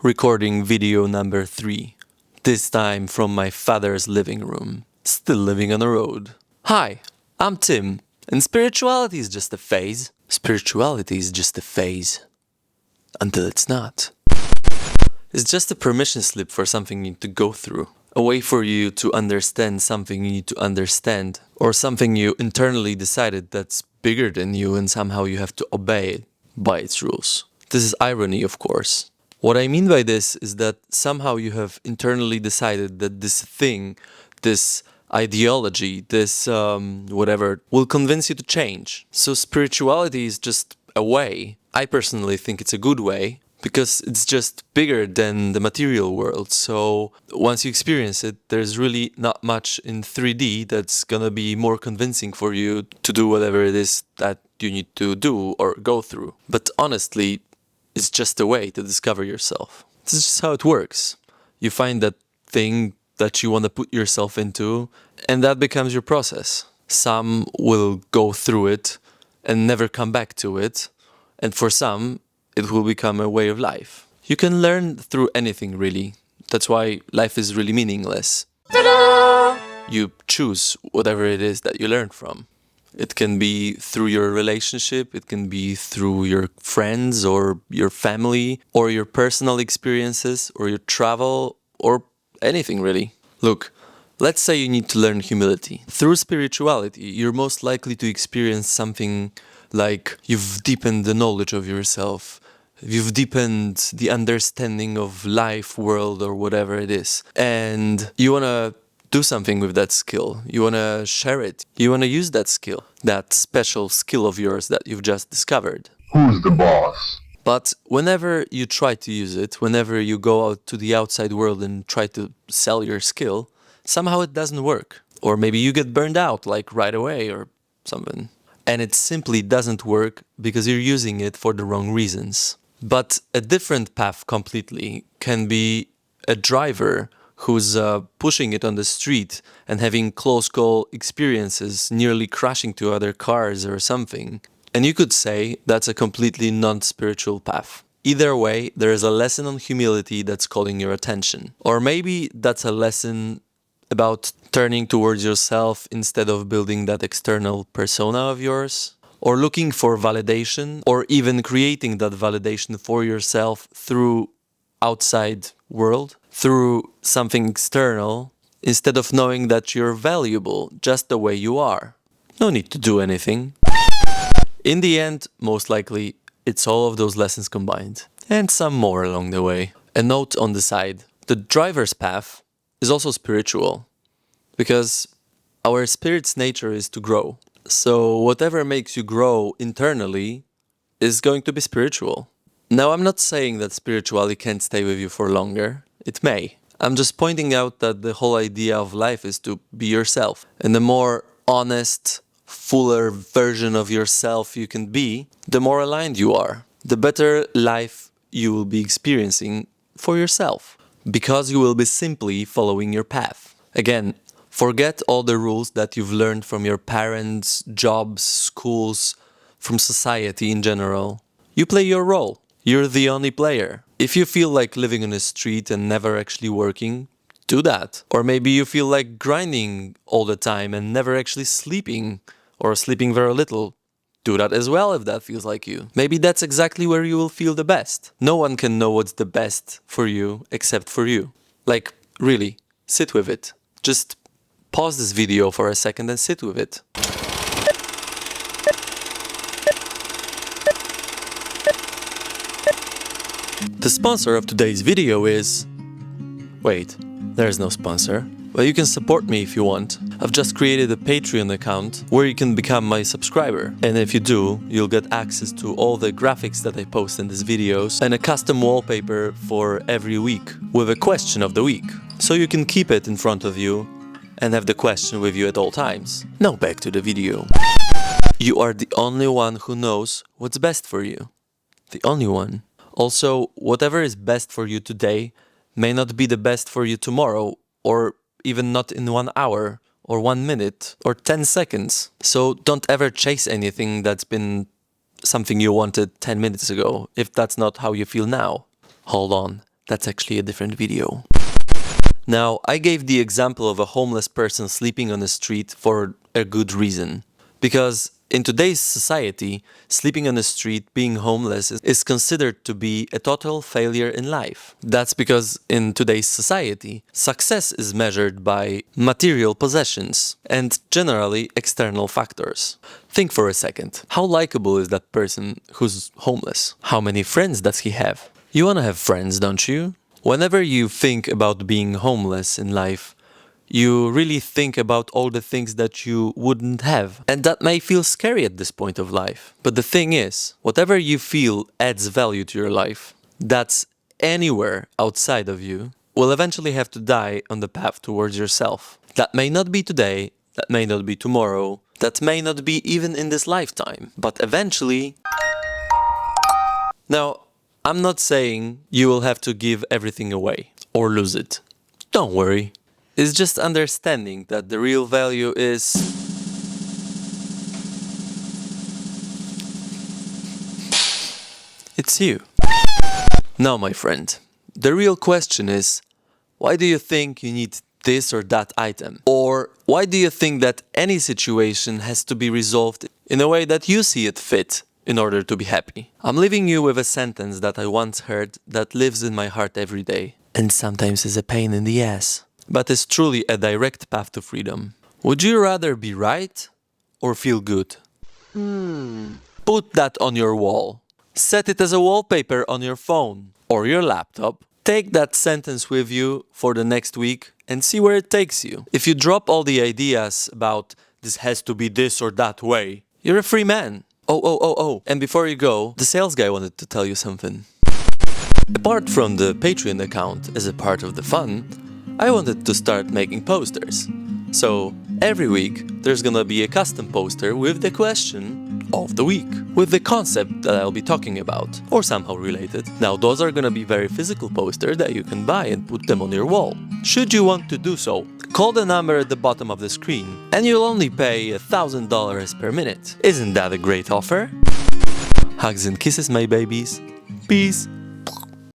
recording video number 3. This time from my father's living room, still living on the road. Hi, I'm Tim, and spirituality is just a phase. Spirituality is just a phase. Until it's not. It's just a permission slip for something you need to go through. A way for you to understand something you need to understand. Or something you internally decided that's bigger than you and somehow you have to obey it by its rules. This is irony, of course. What I mean by this is that somehow you have internally decided that this thing, this ideology, this whatever, will convince you to change. So spirituality is just a way. I personally think it's a good way because it's just bigger than the material world. So once you experience it, there's really not much in 3D that's gonna be more convincing for you to do whatever it is that you need to do or go through. But honestly, it's just a way to discover yourself. This is just how it works. You find that thing that you want to put yourself into, and that becomes your process. Some will go through it and never come back to it, and for some, it will become a way of life. You can learn through anything, really. That's why life is really meaningless. Ta-da! You choose whatever it is that you learn from. It can be through your relationship, it can be through your friends or your family, or your personal experiences, or your travel, or anything really. Look, let's say you need to learn humility. Through spirituality, you're most likely to experience something like you've deepened the knowledge of yourself, you've deepened the understanding of life, world, or whatever it is, and you want to do something with that skill. You want to share it. You want to use that skill, that special skill of yours that you've just discovered. Who's the boss? But whenever you try to use it, whenever you go out to the outside world and try to sell your skill, somehow it doesn't work. Or maybe you get burned out like right away or something. And it simply doesn't work because you're using it for the wrong reasons. But a different path completely can be a driver who's pushing it on the street and having close call experiences, nearly crashing to other cars or something. And you could say that's a completely non-spiritual path. Either way, there is a lesson on humility that's calling your attention. Or maybe that's a lesson about turning towards yourself instead of building that external persona of yours. Or looking for validation, or even creating that validation for yourself through outside world, through something external, instead of knowing that you're valuable just the way you are. No need to do anything. In the end, most likely, it's all of those lessons combined, and some more along the way. A note on the side, the driver's path is also spiritual, because our spirit's nature is to grow. So whatever makes you grow internally is going to be spiritual. Now, I'm not saying that spirituality can't stay with you for longer. It may. I'm just pointing out that the whole idea of life is to be yourself. And the more honest, fuller version of yourself you can be, the more aligned you are. The better life you will be experiencing for yourself. Because you will be simply following your path. Again, forget all the rules that you've learned from your parents, jobs, schools, from society in general. You play your role. You're the only player. If you feel like living on the street and never actually working, do that. Or maybe you feel like grinding all the time and never actually sleeping, or sleeping very little. Do that as well if that feels like you. Maybe that's exactly where you will feel the best. No one can know what's the best for you except for you. Like, really, sit with it. Just pause this video for a second and sit with it. The sponsor of today's video is... Wait, there's no sponsor. Well, you can support me if you want. I've just created a Patreon account where you can become my subscriber. And if you do, you'll get access to all the graphics that I post in these videos and a custom wallpaper for every week with a question of the week. So you can keep it in front of you and have the question with you at all times. Now back to the video. You are the only one who knows what's best for you. The only one. Also, whatever is best for you today may not be the best for you tomorrow, or even not in 1 hour, or 1 minute, or 10 seconds. So don't ever chase anything that's been something you wanted 10 minutes ago, if that's not how you feel now. Hold on, That's actually a different video. Now, I gave the example of a homeless person sleeping on the street for a good reason. Because in today's society, sleeping on the street, being homeless, is considered to be a total failure in life. That's because in today's society, success is measured by material possessions and generally external factors. Think for a second. How likable is that person who's homeless? How many friends does he have? You wanna have friends, don't you? Whenever you think about being homeless in life, you really think about all the things that you wouldn't have. And that may feel scary at this point of life. But the thing is, whatever you feel adds value to your life, that's anywhere outside of you, will eventually have to die on the path towards yourself. That may not be today, that may not be tomorrow, that may not be even in this lifetime, but eventually... Now, I'm not saying you will have to give everything away or lose it. Don't worry. It's just understanding that the real value is... It's you. Now, my friend, the real question is, why do you think you need this or that item? Or why do you think that any situation has to be resolved in a way that you see it fit in order to be happy? I'm leaving you with a sentence that I once heard that lives in my heart every day, and sometimes is a pain in the ass, but is truly a direct path to freedom. Would you rather be right or feel good? Put that on your wall. Set it as a wallpaper on your phone or your laptop. Take that sentence with you for the next week and see where it takes you. If you drop all the ideas about this has to be this or that way, you're a free man. Oh, and before you go, the sales guy wanted to tell you something. Apart from the Patreon account as a part of the fun, I wanted to start making posters. So every week there's gonna be a custom poster with the question of the week, with the concept that I'll be talking about, or somehow related. Now those are gonna be very physical posters that you can buy and put them on your wall. Should you want to do so, call the number at the bottom of the screen and you'll only pay $1,000 per minute. Isn't that a great offer? Hugs and kisses, my babies. Peace.